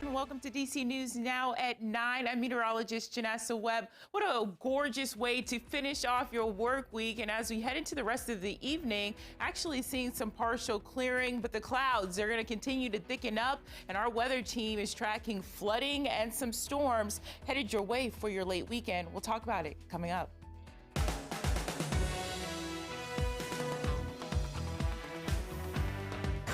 Welcome to DC News Now at 9. I'm meteorologist Janessa Webb. What a gorgeous way to finish off your work week. And as we head into the rest of the evening, actually seeing some partial clearing, but the clouds are going to continue to thicken up. And our weather team is tracking flooding and some storms headed your way for your late weekend. We'll talk about it coming up.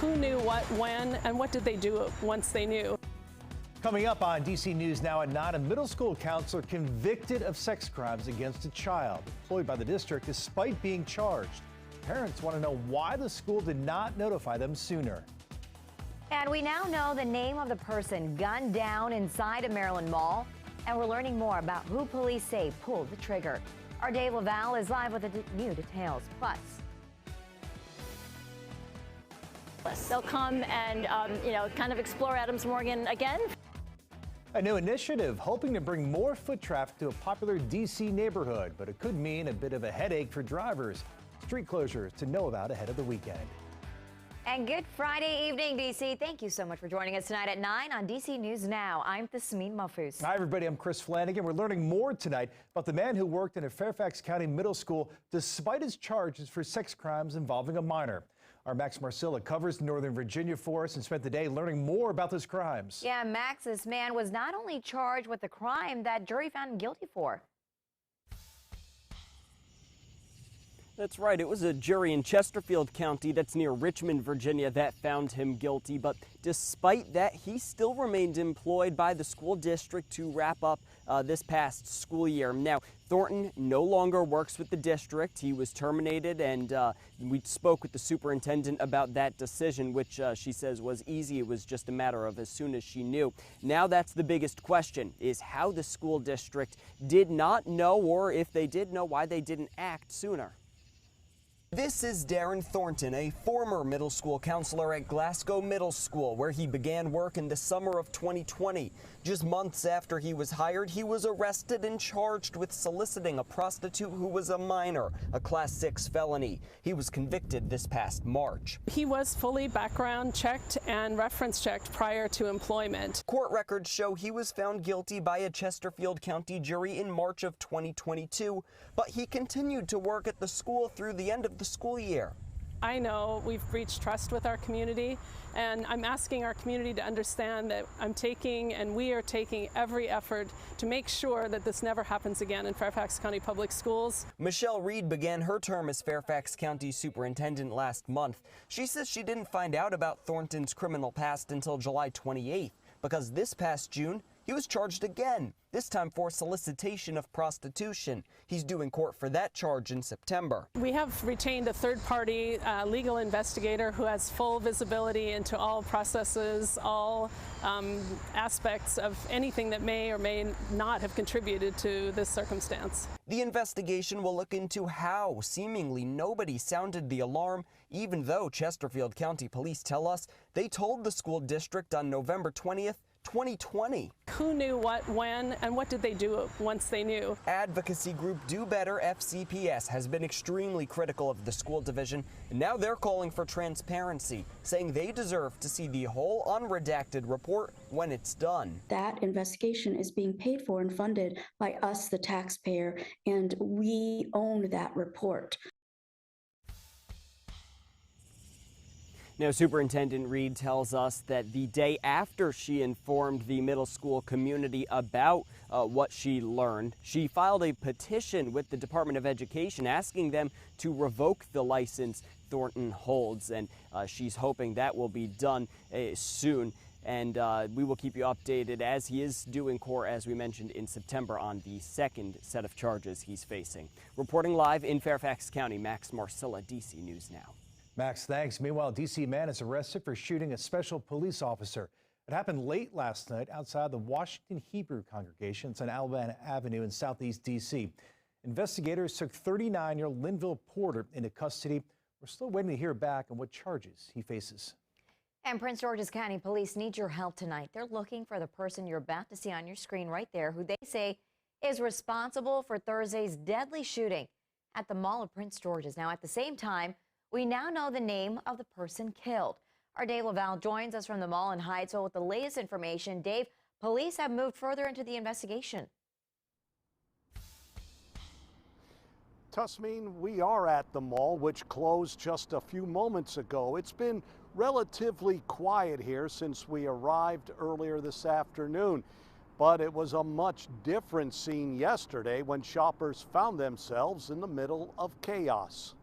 Who knew what, when, and what did they do once they knew? Coming up on DC News Now at 9, a middle school counselor convicted of sex crimes against a child, employed by the district despite being charged. Parents want to know why the school did not notify them sooner. And we now know the name of the person gunned down inside a Maryland mall, and we're learning more about who police say pulled the trigger. Our Dave Laval is live with the new details. Plus, they'll come and, kind of explore Adams Morgan again. A new initiative hoping to bring more foot traffic to a popular DC neighborhood, but it could mean a bit of a headache for drivers. Street closures to know about ahead of the weekend. and good Friday evening, DC. Thank you so much for joining us tonight at 9 on DC News Now. I'm Tasmin Mahfouz. Hi, everybody. I'm Chris Flanagan. We're learning more tonight about the man who worked in a Fairfax County middle school despite his charges for sex crimes involving a minor. Our Max Marcilla covers Northern Virginia for us and spent the day learning more about those crimes. Yeah, Max, this man was not only charged with the crime that jury found him guilty for. That's right. It was a jury in Chesterfield County, that's near Richmond, Virginia, that found him guilty. But despite that, he still remained employed by the school district to wrap up this past school year. Now, Thornton no longer works with the district. He was terminated, and we spoke with the superintendent about that decision, which she says was easy. It was just a matter of as soon as she knew. Now that's the biggest question, is how the school district did not know, or if they did know, why they didn't act sooner. This is Darren Thornton, a former middle school counselor at Glasgow Middle School, where he began work in the summer of 2020. Just months after he was hired, he was arrested and charged with soliciting a prostitute who was a minor, a Class 6 felony. He was convicted this past March. He was fully background checked and reference checked prior to employment. Court records show he was found guilty by a Chesterfield County jury in March of 2022, but he continued to work at the school through the end of the school year. I know we've reached trust with our community, and I'm asking our community to understand that we are taking every effort to make sure that this never happens again in Fairfax County Public Schools. Michelle Reed began her term as Fairfax County Superintendent last month. She says she didn't find out about Thornton's criminal past until July 28th, because this past June, he was charged again, this time for solicitation of prostitution. He's due in court for that charge in September. We have retained a third-party legal investigator who has full visibility into all processes, all aspects of anything that may or may not have contributed to this circumstance. The investigation will look into how seemingly nobody sounded the alarm, even though Chesterfield County Police tell us they told the school district on November 20th, 2020. Who knew what, when, and what did they do once they knew? Advocacy group Do Better FCPS has been extremely critical of the school division, and now they're calling for transparency, saying they deserve to see the whole unredacted report when it's done. That investigation is being paid for and funded by us, the taxpayer, and we own that report. Now, Superintendent Reed tells us that the day after she informed the middle school community about what she learned, she filed a petition with the Department of Education asking them to revoke the license Thornton holds, and she's hoping that will be done soon. And we will keep you updated as he is due in court, as we mentioned, in September on the second set of charges he's facing. Reporting live in Fairfax County, Max Marcilla, DC News Now. Max, thanks. Meanwhile, a D.C. man is arrested for shooting a special police officer. It happened late last night outside the Washington Hebrew congregation. It's on Alabama Avenue in southeast D.C. Investigators took 39-year-old Linville Porter into custody. We're still waiting to hear back on what charges he faces. And Prince George's County Police need your help tonight. They're looking for the person you're about to see on your screen right there, who they say is responsible for Thursday's deadly shooting at the Mall of Prince George's. Now, at the same time, we now know the name of the person killed. Our Dave Laval joins us from the mall in Hyattsville with the latest information. Dave, police have moved further into the investigation. Tusmeen, we are at the mall, which closed just a few moments ago. It's been relatively quiet here since we arrived earlier this afternoon, but it was a much different scene yesterday when shoppers found themselves in the middle of chaos.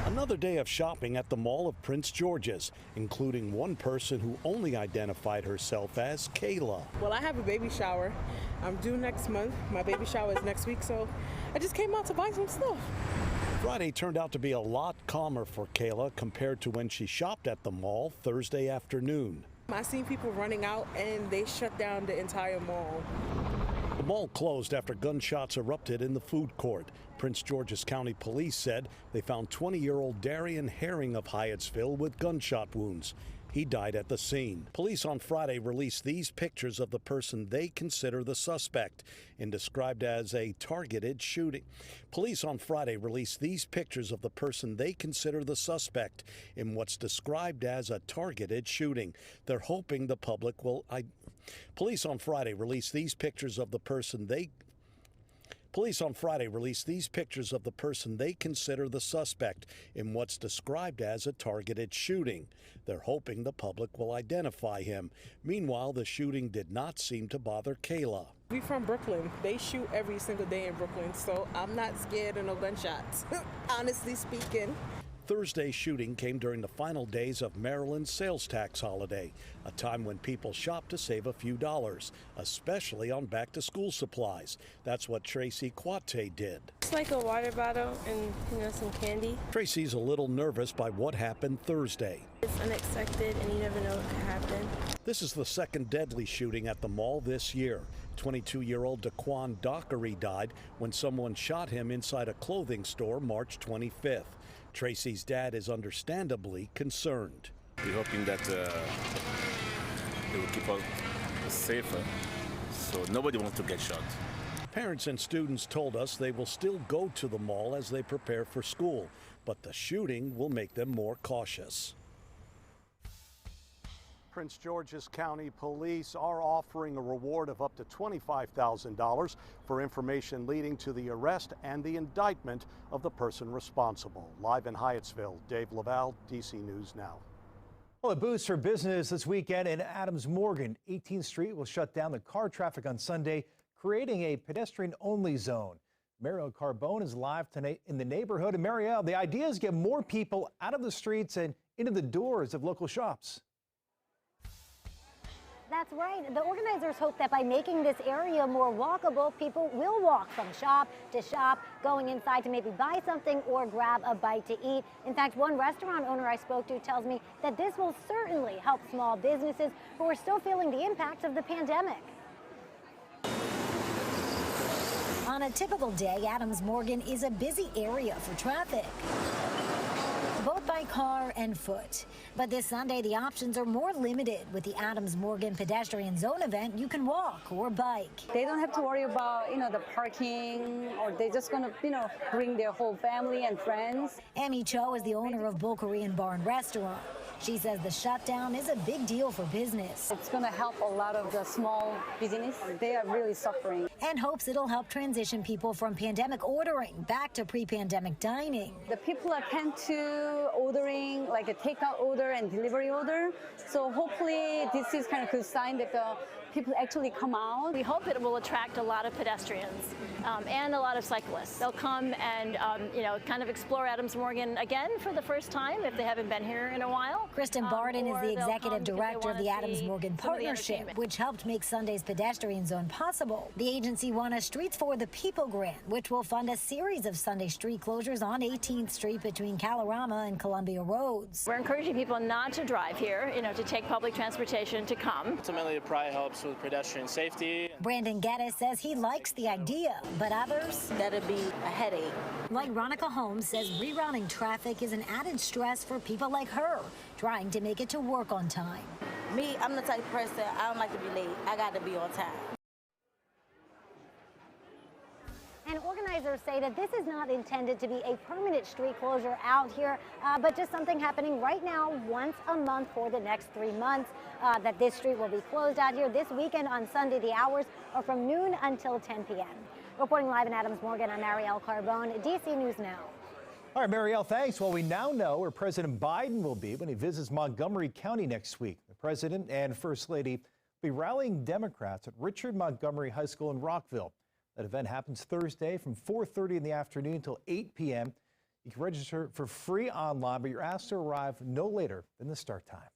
Another day of shopping at the Mall of Prince George's, including one person who only identified herself as Kayla. Well, I have a baby shower. I'm due next month. My baby shower is next week, so I just came out to buy some stuff. Friday turned out to be a lot calmer for Kayla compared to when she shopped at the mall Thursday afternoon. I seen people running out and they shut down the entire mall. The mall closed after gunshots erupted in the food court. Prince George's County Police said they found 20-year-old Darian Herring of Hyattsville with gunshot wounds. He died at the scene. Police on Friday released these pictures of the person they consider the suspect and described as a targeted shooting. Police on Friday released these pictures of the person they consider the suspect in what's described as a targeted shooting. They're hoping the public will... Police on Friday released these pictures of the person they consider the suspect in what's described as a targeted shooting. They're hoping the public will identify him. Meanwhile, the shooting did not seem to bother Kayla. We from Brooklyn. They shoot every single day in Brooklyn, so I'm not scared of no gunshots, honestly speaking. Thursday's shooting came during the final days of Maryland's sales tax holiday, a time when people shop to save a few dollars, especially on back-to-school supplies. That's what Tracy Quate did. It's like a water bottle and some candy. Tracy's a little nervous by what happened Thursday. It's unexpected and you never know what could happen. This is the second deadly shooting at the mall this year. 22-year-old Daquan Dockery died when someone shot him inside a clothing store March 25th. Tracy's dad is understandably concerned. We're hoping that they will keep us safer, so nobody wants to get shot. Parents and students told us they will still go to the mall as they prepare for school, but the shooting will make them more cautious. Prince George's County Police are offering a reward of up to $25,000 for information leading to the arrest and the indictment of the person responsible. Live in Hyattsville, Dave Laval, DC News Now. Well, a boost for business this weekend in Adams Morgan. 18th Street will shut down the car traffic on Sunday, creating a pedestrian-only zone. Marielle Carbone is live tonight in the neighborhood. And Marielle, the idea is to get more people out of the streets and into the doors of local shops. That's right. The organizers hope that by making this area more walkable, people will walk from shop to shop, going inside to maybe buy something or grab a bite to eat. In fact, one restaurant owner I spoke to tells me that this will certainly help small businesses who are still feeling the impacts of the pandemic. On a typical day, Adams Morgan is a busy area for traffic, both by car and foot. But this Sunday, the options are more limited. With the Adams Morgan Pedestrian Zone event, you can walk or bike. They don't have to worry about, the parking, or they're just going to, bring their whole family and friends. Amy Cho is the owner of Bull Korean Bar and Restaurant. She says the shutdown is a big deal for business. It's going to help a lot of the small business. They are really suffering. And hopes it'll help transition people from pandemic ordering back to pre-pandemic dining. The people are tend to ordering like a takeout order and delivery order. So hopefully this is kind of a good sign that the people actually come out. We hope it will attract a lot of pedestrians and a lot of cyclists. They'll come and, kind of explore Adams Morgan again for the first time if they haven't been here in a while. Kristen Barden is the executive director of the Adams Morgan Partnership, which helped make Sunday's pedestrian zone possible. The agency won a Streets for the People grant, which will fund a series of Sunday street closures on 18th Street between Kalorama and Columbia Roads. We're encouraging people not to drive here, to take public transportation to come. Ultimately, it probably helps with pedestrian safety. Brandon Geddes says he likes the idea, but others, that'd be a headache. Like Ronica Holmes says rerouting traffic is an added stress for people like her trying to make it to work on time. Me, I'm the type of person, I don't like to be late. I got to be on time. And organizers Organizers say that this is not intended to be a permanent street closure out here, but just something happening right now once a month for the next 3 months, that this street will be closed out here this weekend on Sunday. The hours are from noon until 10 p.m. Reporting live in Adams Morgan, I'm Marielle Carbone, DC News Now. All right, Marielle, thanks. Well, we now know where President Biden will be when he visits Montgomery County next week. The president and First Lady will be rallying Democrats at Richard Montgomery High School in Rockville. That event happens Thursday from 4:30 in the afternoon until 8 p.m. You can register for free online, but you're asked to arrive no later than the start time.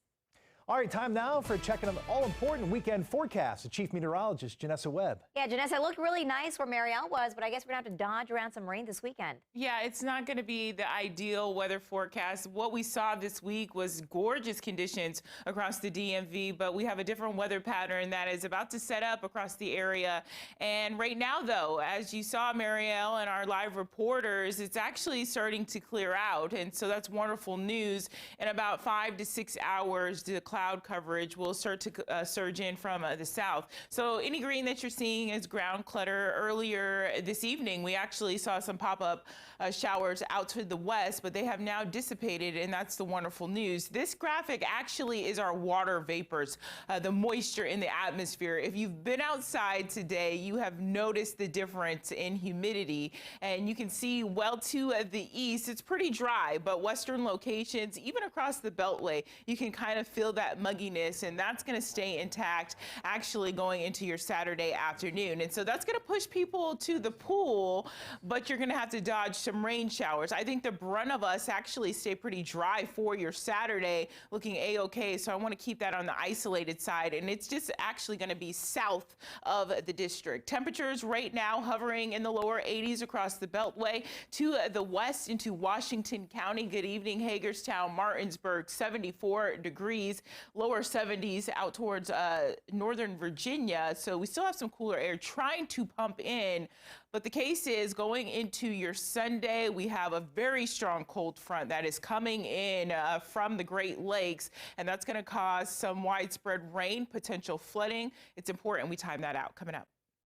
All right, time now for checking on the all-important weekend forecast with Chief Meteorologist Janessa Webb. Yeah, Janessa, it looked really nice where Marielle was, but I guess we're going to have to dodge around some rain this weekend. Yeah, it's not going to be the ideal weather forecast. What we saw this week was gorgeous conditions across the DMV, but we have a different weather pattern that is about to set up across the area. And right now, though, as you saw, Marielle and our live reporters, it's actually starting to clear out. And so that's wonderful news. In about 5 to 6 hours, the cloud coverage will start to surge in from the south. So any green that you're seeing is ground clutter. Earlier this evening, we actually saw some pop-up showers out to the west, but they have now dissipated, and that's the wonderful news. This graphic actually is our water vapors, the moisture in the atmosphere. If you've been outside today, you have noticed the difference in humidity, and you can see well to the east, it's pretty dry, but western locations, even across the Beltway, you can kind of feel that mugginess, and that's going to stay intact actually going into your Saturday afternoon. And so that's going to push people to the pool, but you're going to have to dodge some rain showers. I think the brunt of us actually stay pretty dry for your Saturday, looking a-okay. So I want to keep that on the isolated side, and it's just actually going to be south of the district. Temperatures right now hovering in the lower 80s across the Beltway to the west into Washington County. Good evening, Hagerstown, Martinsburg, 74 degrees. Lower 70s out towards northern Virginia. So we still have some cooler air trying to pump in. But the case is going into your Sunday, we have a very strong cold front that is coming in from the Great Lakes, and that's going to cause some widespread rain, potential flooding. It's important we time that out. Coming up.